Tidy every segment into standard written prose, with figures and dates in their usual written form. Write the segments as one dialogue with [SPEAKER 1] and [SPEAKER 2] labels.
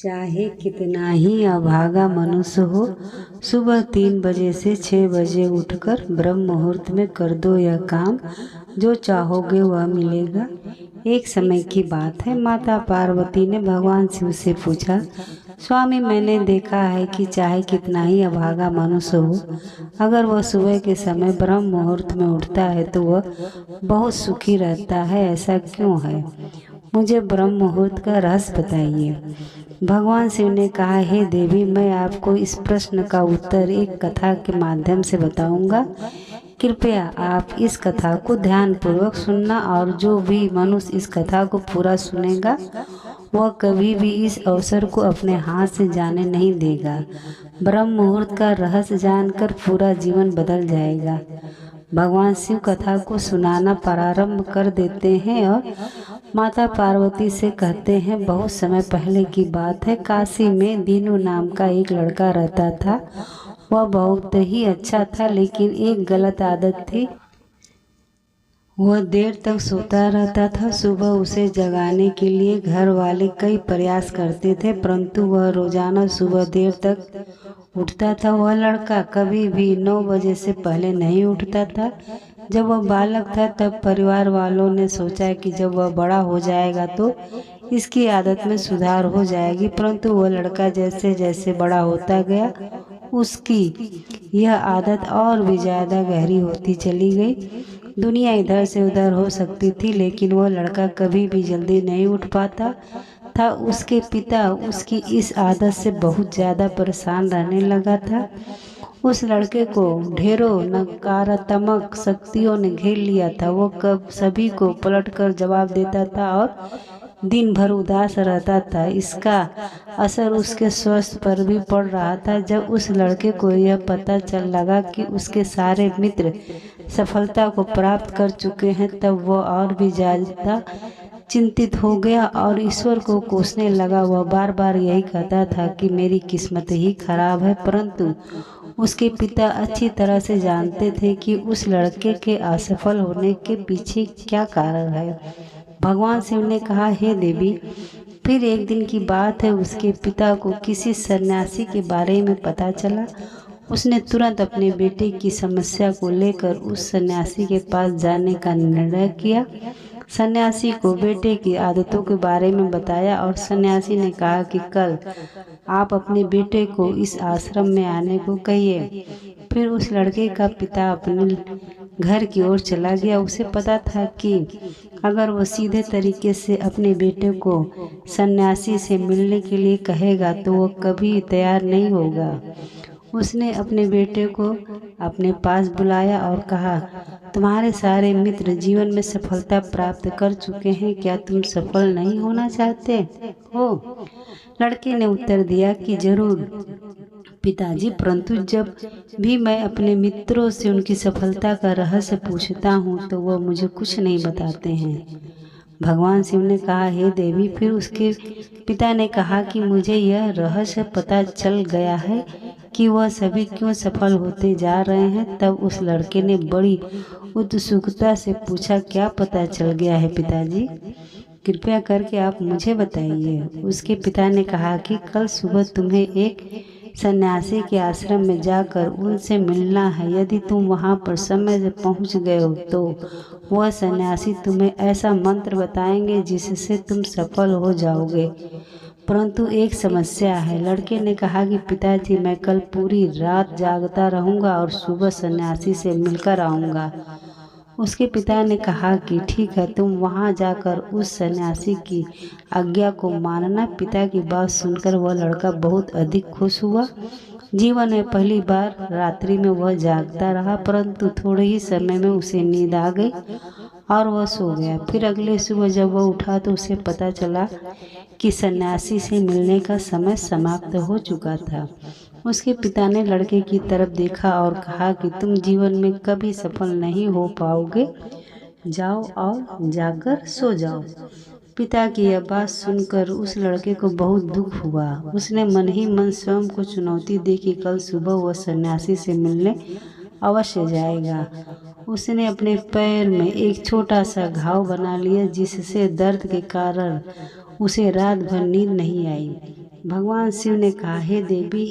[SPEAKER 1] चाहे कितना ही अभागा मनुष्य हो, सुबह 3 बजे से 6 बजे उठकर ब्रह्म मुहूर्त में कर दो यह काम, जो चाहोगे वह मिलेगा। एक समय की बात है, माता पार्वती ने भगवान शिव से पूछा, स्वामी मैंने देखा है कि चाहे कितना ही अभागा मनुष्य हो, अगर वह सुबह के समय ब्रह्म मुहूर्त में उठता है तो वह बहुत सुखी रहता है, ऐसा क्यों है? मुझे ब्रह्म मुहूर्त का रहस्य बताइए। भगवान शिव ने कहा, हे देवी, मैं आपको इस प्रश्न का उत्तर एक कथा के माध्यम से बताऊंगा। कृपया आप इस कथा को ध्यानपूर्वक सुनना, और जो भी मनुष्य इस कथा को पूरा सुनेगा वह कभी भी इस अवसर को अपने हाथ से जाने नहीं देगा। ब्रह्म मुहूर्त का रहस्य जानकर पूरा जीवन बदल जाएगा। भगवान शिव कथा को सुनाना प्रारंभ कर देते हैं और माता पार्वती से कहते हैं, बहुत समय पहले की बात है, काशी में दीनू नाम का एक लड़का रहता था। वह बहुत ही अच्छा था, लेकिन एक गलत आदत थी। वह देर तक सोता रहता था। सुबह उसे जगाने के लिए घर वाले कई प्रयास करते थे, परंतु वह रोजाना सुबह देर तक उठता था। वह लड़का कभी भी 9 बजे से पहले नहीं उठता था। जब वह बालक था तब परिवार वालों ने सोचा कि जब वह बड़ा हो जाएगा तो इसकी आदत में सुधार हो जाएगी, परंतु वह लड़का जैसे जैसे बड़ा होता गया उसकी यह आदत और भी ज़्यादा गहरी होती चली गई। दुनिया इधर से उधर हो सकती थी, लेकिन वह लड़का कभी भी जल्दी नहीं उठ पाता था। उसके पिता उसकी इस आदत से बहुत ज़्यादा परेशान रहने लगा था। उस लड़के को ढेरों नकारात्मक शक्तियों ने घेर लिया था। वो कब सभी को पलटकर जवाब देता था और दिन भर उदास रहता था। इसका असर उसके स्वास्थ्य पर भी पड़ रहा था। जब उस लड़के को यह पता चल लगा कि उसके सारे मित्र सफलता को प्राप्त कर चुके हैं, तब वह और भी ज़्यादा चिंतित हो गया और ईश्वर को कोसने लगा। वह बार बार यही कहता था कि मेरी किस्मत ही खराब है, परंतु उसके पिता अच्छी तरह से जानते थे कि उस लड़के के असफल होने के पीछे क्या कारण है। भगवान शिव ने कहा, हे देवी, फिर एक दिन की बात है, उसके पिता को किसी सन्यासी के बारे में पता चला। उसने तुरंत अपने बेटे की समस्या को लेकर उस सन्यासी के पास जाने का निर्णय किया। सन्यासी को बेटे की आदतों के बारे में बताया और सन्यासी ने कहा कि कल आप अपने बेटे को इस आश्रम में आने को कहिए। फिर उस लड़के का पिता अपने घर की ओर चला गया। उसे पता था कि अगर वह सीधे तरीके से अपने बेटे को सन्यासी से मिलने के लिए कहेगा तो वह कभी तैयार नहीं होगा। उसने अपने बेटे को अपने पास बुलाया और कहा, तुम्हारे सारे मित्र जीवन में सफलता प्राप्त कर चुके हैं, क्या तुम सफल नहीं होना चाहते हो? लड़के ने उत्तर दिया कि जरूर पिताजी, परंतु जब भी मैं अपने मित्रों से उनकी सफलता का रहस्य पूछता हूँ तो वह मुझे कुछ नहीं बताते हैं। भगवान शिव ने कहा, हे देवी, फिर उसके पिता ने कहा कि मुझे यह रहस्य पता चल गया है कि वह सभी क्यों सफल होते जा रहे हैं। तब उस लड़के ने बड़ी उत्सुकता से पूछा, क्या पता चल गया है पिताजी? कृपया करके आप मुझे बताइए। उसके पिता ने कहा कि कल सुबह तुम्हें एक सन्यासी के आश्रम में जाकर उनसे मिलना है। यदि तुम वहां पर समय से पहुंच गए हो तो वह सन्यासी तुम्हें ऐसा मंत्र बताएंगे जिससे तुम सफल हो जाओगे, परंतु एक समस्या है। लड़के ने कहा कि पिताजी, मैं कल पूरी रात जागता रहूंगा और सुबह सन्यासी से मिलकर आऊंगा। उसके पिता ने कहा कि ठीक है, तुम वहां जाकर उस सन्यासी की आज्ञा को मानना। पिता की बात सुनकर वह लड़का बहुत अधिक खुश हुआ। जीवन में पहली बार रात्रि में वह जागता रहा, परंतु थोड़े ही समय में उसे नींद आ गई और वह सो गया। फिर अगले सुबह जब वह उठा तो उसे पता चला कि सन्यासी से मिलने का समय समाप्त हो चुका था। उसके पिता ने लड़के की तरफ देखा और कहा कि तुम जीवन में कभी सफल नहीं हो पाओगे, जाओ और जाकर सो जाओ। पिता की यह बात सुनकर उस लड़के को बहुत दुख हुआ। उसने मन ही मन स्वयं को चुनौती दी कि कल सुबह वह सन्यासी से मिलने अवश्य जाएगा। उसने अपने पैर में एक छोटा सा घाव बना लिया, जिससे दर्द के कारण उसे रात भर नींद नहीं आई। भगवान शिव ने कहा, हे देवी,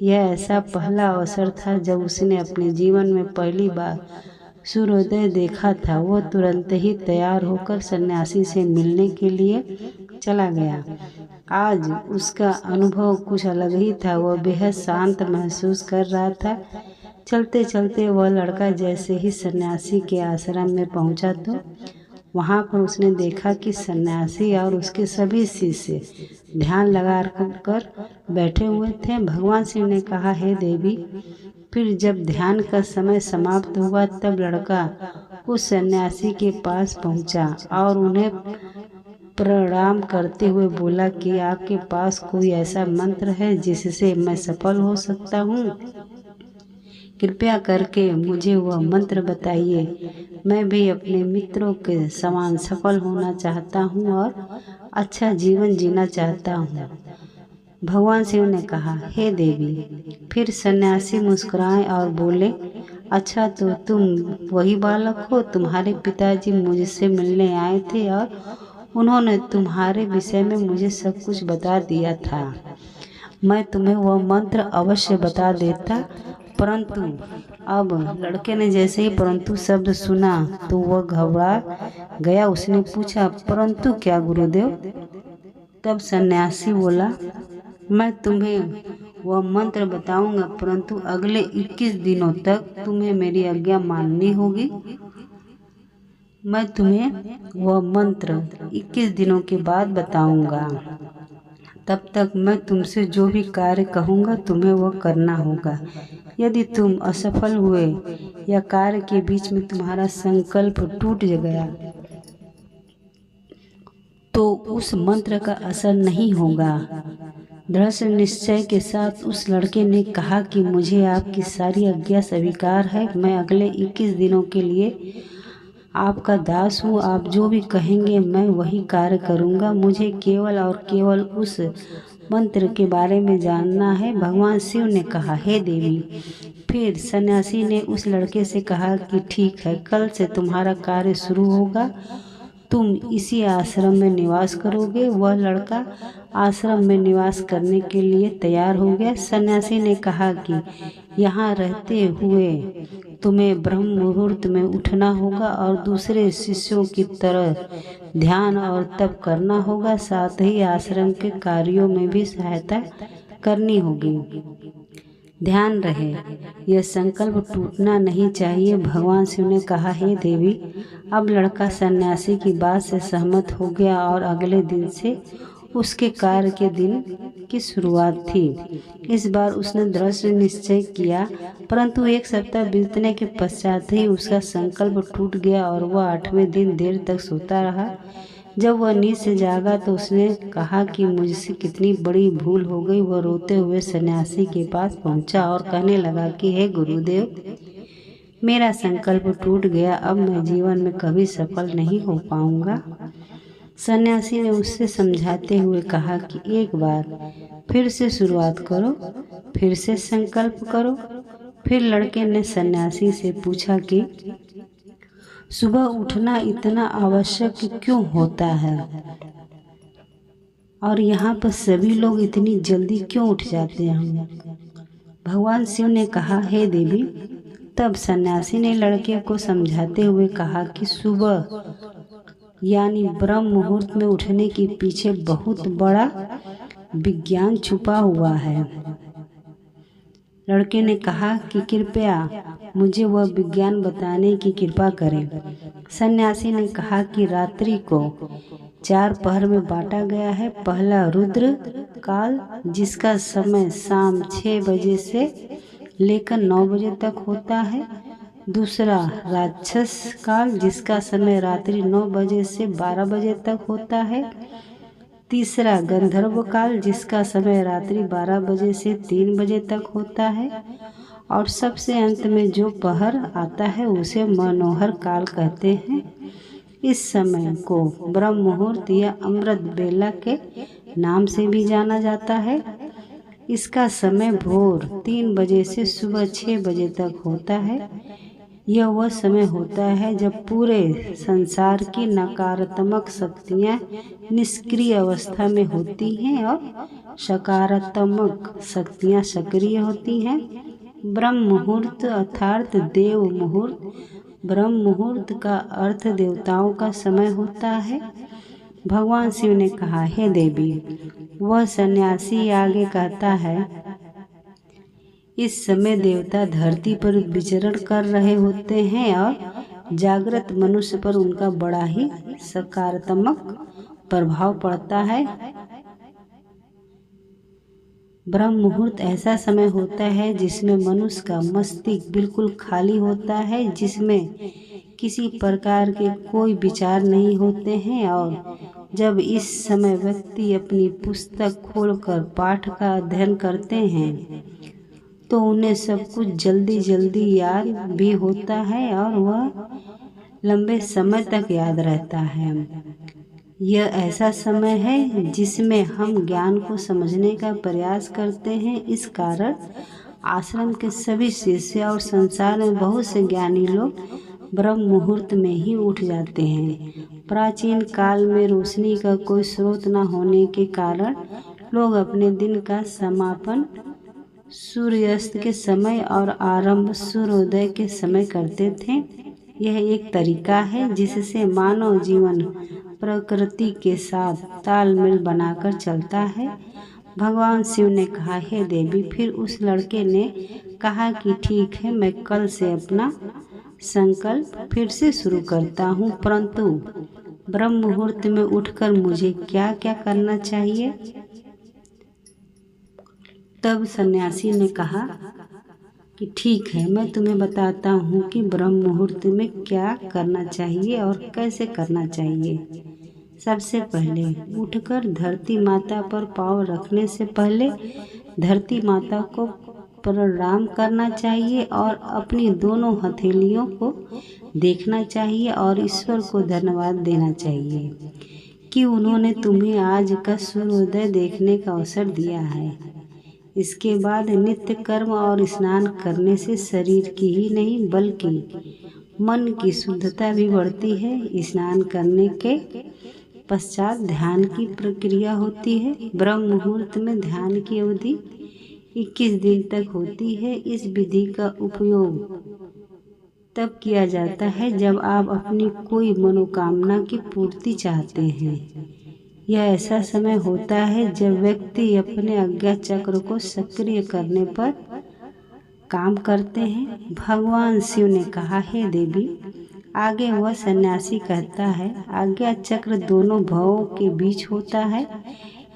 [SPEAKER 1] यह ऐसा पहला अवसर था जब उसने अपने जीवन में पहली बार सूर्योदय देखा था। वह तुरंत ही तैयार होकर सन्यासी से मिलने के लिए चला गया। आज उसका अनुभव कुछ अलग ही था। वह बेहद शांत महसूस कर रहा था। चलते चलते वह लड़का जैसे ही सन्यासी के आश्रम में पहुंचा तो वहां पर उसने देखा कि सन्यासी और उसके सभी शिष्य ध्यान लगा कर बैठे हुए थे। भगवान शिव ने कहा, हे देवी, फिर जब ध्यान का समय समाप्त हुआ तब लड़का उस सन्यासी के पास पहुंचा और उन्हें प्रणाम करते हुए बोला कि आपके पास कोई ऐसा मंत्र है जिससे मैं सफल हो सकता हूँ? कृपया करके मुझे वह मंत्र बताइए। मैं भी अपने मित्रों के समान सफल होना चाहता हूँ और अच्छा जीवन जीना चाहता हूँ। भगवान शिव ने कहा, हे देवी। फिर सन्यासी मुस्कुराए और बोले, अच्छा, तो तुम वही बालक हो? तुम्हारे पिताजी मुझसे मिलने आए थे और उन्होंने तुम्हारे विषय में मुझे सब कुछ बता दिया था। मैं तुम्हें वह मंत्र अवश्य बता देता, परंतु अब लड़के ने जैसे ही परंतु शब्द सुना तो वह घबरा गया। उसने पूछा, परंतु क्या गुरुदेव? तब सन्यासी बोला, मैं तुम्हें वह मंत्र बताऊंगा, परंतु अगले 21 दिनों तक तुम्हें मेरी आज्ञा माननी होगी। मैं तुम्हें वह मंत्र 21 दिनों के बाद बताऊंगा। तब तक मैं तुमसे जो भी कार्य कहूँगा तुम्हें वह करना होगा। यदि तुम असफल हुए या कार्य के बीच में तुम्हारा संकल्प टूट गया तो उस मंत्र का असर नहीं होगा। दृढ़ निश्चय के साथ उस लड़के ने कहा कि मुझे आपकी सारी आज्ञा स्वीकार है। मैं अगले 21 दिनों के लिए आपका दास हूँ। आप जो भी कहेंगे मैं वही कार्य करूँगा। मुझे केवल और केवल उस मंत्र के बारे में जानना है। भगवान शिव ने कहा, हे देवी। फिर सन्यासी ने उस लड़के से कहा कि ठीक है, कल से तुम्हारा कार्य शुरू होगा। तुम इसी आश्रम में निवास करोगे। वह लड़का आश्रम में निवास करने के लिए तैयार हो गया। सन्यासी ने कहा कि यहाँ रहते हुए तुम्हें ब्रह्म मुहूर्त में उठना होगा और दूसरे शिष्यों की तरह ध्यान और तप करना होगा। साथ ही आश्रम के कार्यों में भी सहायता करनी होगी। ध्यान रहे, यह संकल्प टूटना नहीं चाहिए। भगवान शिव ने कहा, हे देवी। अब लड़का सन्यासी की बात से सहमत हो गया और अगले दिन से उसके कार्य के दिन की शुरुआत थी। इस बार उसने दृढ़ निश्चय किया, परंतु 1 सप्ताह बीतने के पश्चात ही उसका संकल्प टूट गया और वह 8वें दिन देर तक सोता रहा। जब वह नींद से जागा तो उसने कहा कि मुझसे कितनी बड़ी भूल हो गई। वह रोते हुए सन्यासी के पास पहुंचा और कहने लगा कि हे गुरुदेव, मेरा संकल्प टूट गया। अब मैं जीवन में कभी सफल नहीं हो पाऊंगा। सन्यासी ने उससे समझाते हुए कहा कि एक बार फिर से शुरुआत करो, फिर से संकल्प करो। फिर लड़के ने सन्यासी से पूछा कि सुबह उठना इतना आवश्यक क्यों होता है और यहाँ पर सभी लोग इतनी जल्दी क्यों उठ जाते हैं? भगवान शिव ने कहा, हे देवी। तब सन्यासी ने लड़के को समझाते हुए कहा कि सुबह यानी ब्रह्म मुहूर्त में उठने के पीछे बहुत बड़ा विज्ञान छुपा हुआ है। लड़के ने कहा कि कृपया मुझे वह विज्ञान बताने की कृपा करें। सन्यासी ने कहा कि रात्रि को 4 पहर में बांटा गया है। पहला रुद्र काल, जिसका समय शाम 6 बजे से लेकर 9 बजे तक होता है। दूसरा राक्षस काल, जिसका समय रात्रि 9 बजे से 12 बजे तक होता है। तीसरा गंधर्व काल, जिसका समय रात्रि 12 बजे से 3 बजे तक होता है। और सबसे अंत में जो पहर आता है उसे मनोहर काल कहते हैं। इस समय को ब्रह्म मुहूर्त या अमृत बेला के नाम से भी जाना जाता है। इसका समय भोर 3 बजे से सुबह 6 बजे तक होता है। यह वह समय होता है जब पूरे संसार की नकारात्मक शक्तियाँ निष्क्रिय अवस्था में होती हैं और सकारात्मक शक्तियाँ सक्रिय होती हैं। ब्रह्म मुहूर्त अर्थात देव मुहूर्त। ब्रह्म मुहूर्त का अर्थ देवताओं का समय होता है। भगवान शिव ने कहा, हे देवी। वह सन्यासी आगे कहता है, इस समय देवता धरती पर विचरण कर रहे होते हैं और जागृत मनुष्य पर उनका बड़ा ही सकारात्मक प्रभाव पड़ता है। ब्रह्म मुहूर्त ऐसा समय होता है जिसमें मनुष्य का मस्तिष्क बिल्कुल खाली होता है, जिसमें किसी प्रकार के कोई विचार नहीं होते हैं। और जब इस समय व्यक्ति अपनी पुस्तक खोलकर पाठ का अध्ययन करते हैं तो उन्हें सब कुछ जल्दी जल्दी याद भी होता है और वह लंबे समय तक याद रहता है। यह ऐसा समय है जिसमें हम ज्ञान को समझने का प्रयास करते हैं। इस कारण आश्रम के सभी शिष्य और संसार में बहुत से ज्ञानी लोग ब्रह्म मुहूर्त में ही उठ जाते हैं। प्राचीन काल में रोशनी का कोई स्रोत न होने के कारण लोग अपने दिन का समापन सूर्यास्त के समय और आरंभ सूर्योदय के समय करते थे। यह एक तरीका है जिससे मानव जीवन प्रकृति के साथ तालमेल बनाकर चलता है। भगवान शिव ने कहा, हे देवी। फिर उस लड़के ने कहा कि ठीक है, मैं कल से अपना संकल्प फिर से शुरू करता हूँ, परंतु ब्रह्म मुहूर्त में उठकर मुझे क्या क्या करना चाहिए? तब सन्यासी ने कहा कि ठीक है, मैं तुम्हें बताता हूँ कि ब्रह्म मुहूर्त में क्या करना चाहिए और कैसे करना चाहिए। सबसे पहले उठकर धरती माता पर पाँव रखने से पहले धरती माता को प्रणाम करना चाहिए और अपनी दोनों हथेलियों को देखना चाहिए और ईश्वर को धन्यवाद देना चाहिए कि उन्होंने तुम्हें आज का सूर्योदय देखने का अवसर दिया है। इसके बाद नित्य कर्म और स्नान करने से शरीर की ही नहीं बल्कि मन की शुद्धता भी बढ़ती है। स्नान करने के पश्चात ध्यान की प्रक्रिया होती है। ब्रह्म मुहूर्त में ध्यान की अवधि 21 दिन तक होती है। इस विधि का उपयोग तब किया जाता है जब आप अपनी कोई मनोकामना की पूर्ति चाहते हैं। यह ऐसा समय होता है जब व्यक्ति अपने आज्ञा चक्र को सक्रिय करने पर काम करते हैं। भगवान शिव ने कहा, हे देवी। आगे वह सन्यासी कहता है, आज्ञा चक्र दोनों भवों के बीच होता है।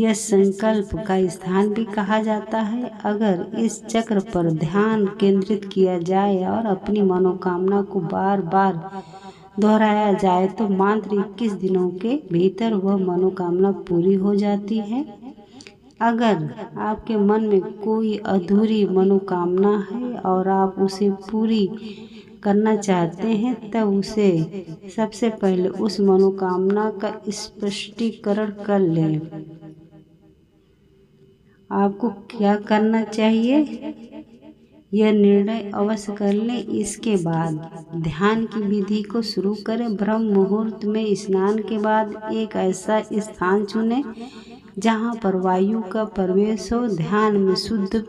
[SPEAKER 1] यह संकल्प का स्थान भी कहा जाता है। अगर इस चक्र पर ध्यान केंद्रित किया जाए और अपनी मनोकामना को बार बार दोहराया जाए तो मात्र 21 दिनों के भीतर वह मनोकामना पूरी हो जाती है। अगर आपके मन में कोई अधूरी मनोकामना है और आप उसे पूरी करना चाहते हैं तब उसे सबसे पहले उस मनोकामना का स्पष्टीकरण कर लें। आपको क्या करना चाहिए यह निर्णय अवश्य कर लें। इसके बाद ध्यान की विधि को शुरू करें। ब्रह्म मुहूर्त में स्नान के बाद एक ऐसा स्थान चुनें जहाँ पर वायु का प्रवेश हो। ध्यान में शुद्ध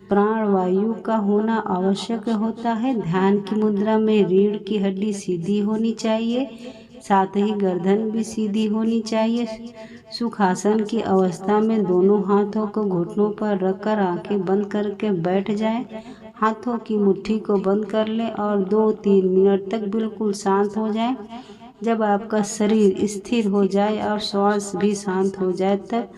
[SPEAKER 1] प्राण वायु का होना आवश्यक होता है। ध्यान की मुद्रा में रीढ़ की हड्डी सीधी होनी चाहिए, साथ ही गर्दन भी सीधी होनी चाहिए। सुखासन की अवस्था में दोनों हाथों को घुटनों पर रखकर आंखें बंद करके बैठ जाएं। हाथों की मुट्ठी को बंद कर लें और 2-3 मिनट तक बिल्कुल शांत हो जाएं। जब आपका शरीर स्थिर हो जाए और श्वास भी शांत हो जाए तब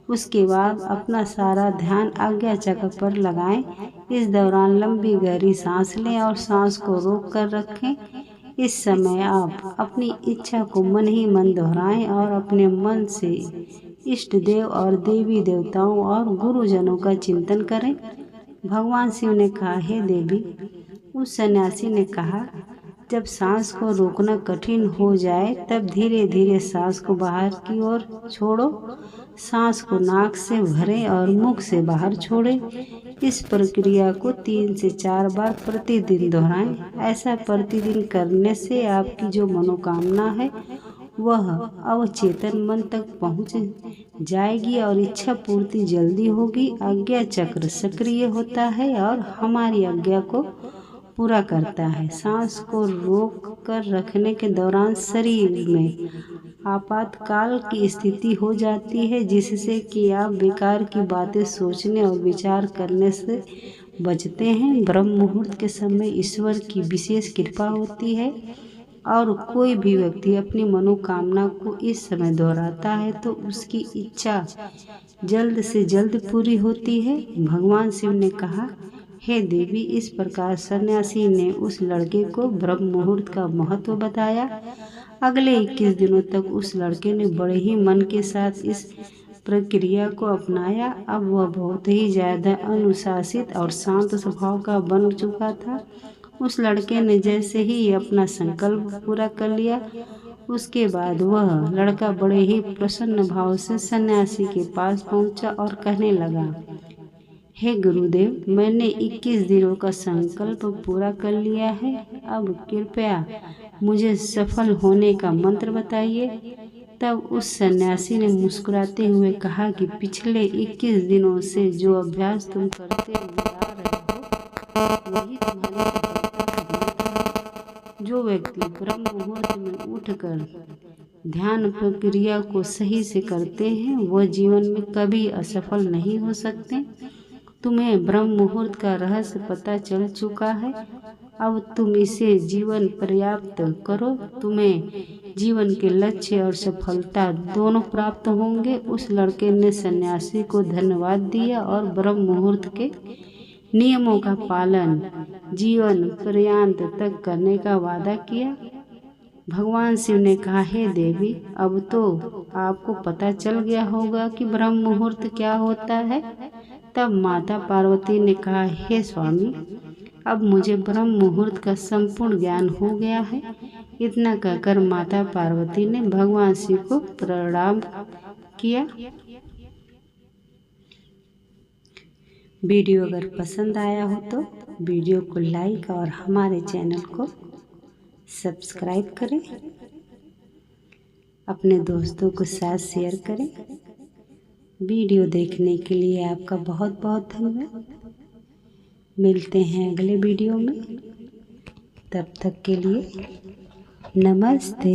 [SPEAKER 1] उसके बाद अपना सारा ध्यान आज्ञा चक्र पर लगाएं। इस दौरान लंबी गहरी सांस लें और सांस को रोक कर रखें। इस समय आप अपनी इच्छा को मन ही मन दोहराएं और अपने मन से इष्ट देव और देवी देवताओं और गुरुजनों का चिंतन करें। भगवान शिव ने कहा, हे देवी। उस सन्यासी ने कहा, जब सांस को रोकना कठिन हो जाए तब धीरे धीरे सांस को बाहर की ओर छोड़ो। सांस को नाक से भरें और मुख से बाहर छोड़ें। इस प्रक्रिया को 3 से 4 बार प्रतिदिन दोहराएं। ऐसा प्रतिदिन करने से आपकी जो मनोकामना है वह अवचेतन मन तक पहुंच जाएगी और इच्छा पूर्ति जल्दी होगी। आज्ञा चक्र सक्रिय होता है और हमारी आज्ञा को पूरा करता है। सांस को रोक कर रखने के दौरान शरीर में आपातकाल की स्थिति हो जाती है, जिससे कि आप बेकार की बातें सोचने और विचार करने से बचते हैं। ब्रह्म मुहूर्त के समय ईश्वर की विशेष कृपा होती है और कोई भी व्यक्ति अपनी मनोकामना को इस समय दोहराता है तो उसकी इच्छा जल्द से जल्द पूरी होती है। भगवान शिव ने कहा, हे देवी, इस प्रकार सन्यासी ने उस लड़के को ब्रह्म मुहूर्त का महत्व बताया। अगले 21 दिनों तक उस लड़के ने बड़े ही मन के साथ इस प्रक्रिया को अपनाया। अब वह बहुत ही ज़्यादा अनुशासित और शांत स्वभाव का बन चुका था। उस लड़के ने जैसे ही अपना संकल्प पूरा कर लिया, उसके बाद वह लड़का बड़े ही प्रसन्न भाव से सन्यासी के पास पहुंचा और कहने लगा, हे गुरुदेव, मैंने 21 दिनों का संकल्प पूरा कर लिया है। अब कृपया मुझे सफल होने का मंत्र बताइए। तब उस सन्यासी ने मुस्कुराते हुए कहा कि पिछले 21 दिनों से जो अभ्यास तुम करते हुए आ रहे हो वही तुम्हारी सफलता का मंत्र है। जो व्यक्ति ब्रह्म मुहूर्त में उठकर ध्यान प्रक्रिया को सही से करते हैं वह जीवन में कभी असफल नहीं हो सकते। तुम्हें ब्रह्म मुहूर्त का रहस्य पता चल चुका है। अब तुम इसे जीवन पर्याप्त करो। तुम्हें जीवन के लक्ष्य और सफलता दोनों प्राप्त होंगे। उस लड़के ने सन्यासी को धन्यवाद दिया और ब्रह्म मुहूर्त के नियमों का पालन जीवन पर्यंत तक करने का वादा किया। भगवान शिव ने कहा, हे देवी, अब तो आपको पता चल गया होगा कि ब्रह्म मुहूर्त क्या होता है। तब माता पार्वती ने कहा, हे स्वामी, अब मुझे ब्रह्म मुहूर्त का संपूर्ण ज्ञान हो गया है। इतना कहकर माता पार्वती ने भगवान शिव को प्रणाम किया। वीडियो अगर पसंद आया हो तो वीडियो को लाइक और हमारे चैनल को सब्सक्राइब करें। अपने दोस्तों के साथ शेयर करें। वीडियो देखने के लिए आपका बहुत बहुत धन्यवाद। मिलते हैं अगले वीडियो में। तब तक के लिए नमस्ते।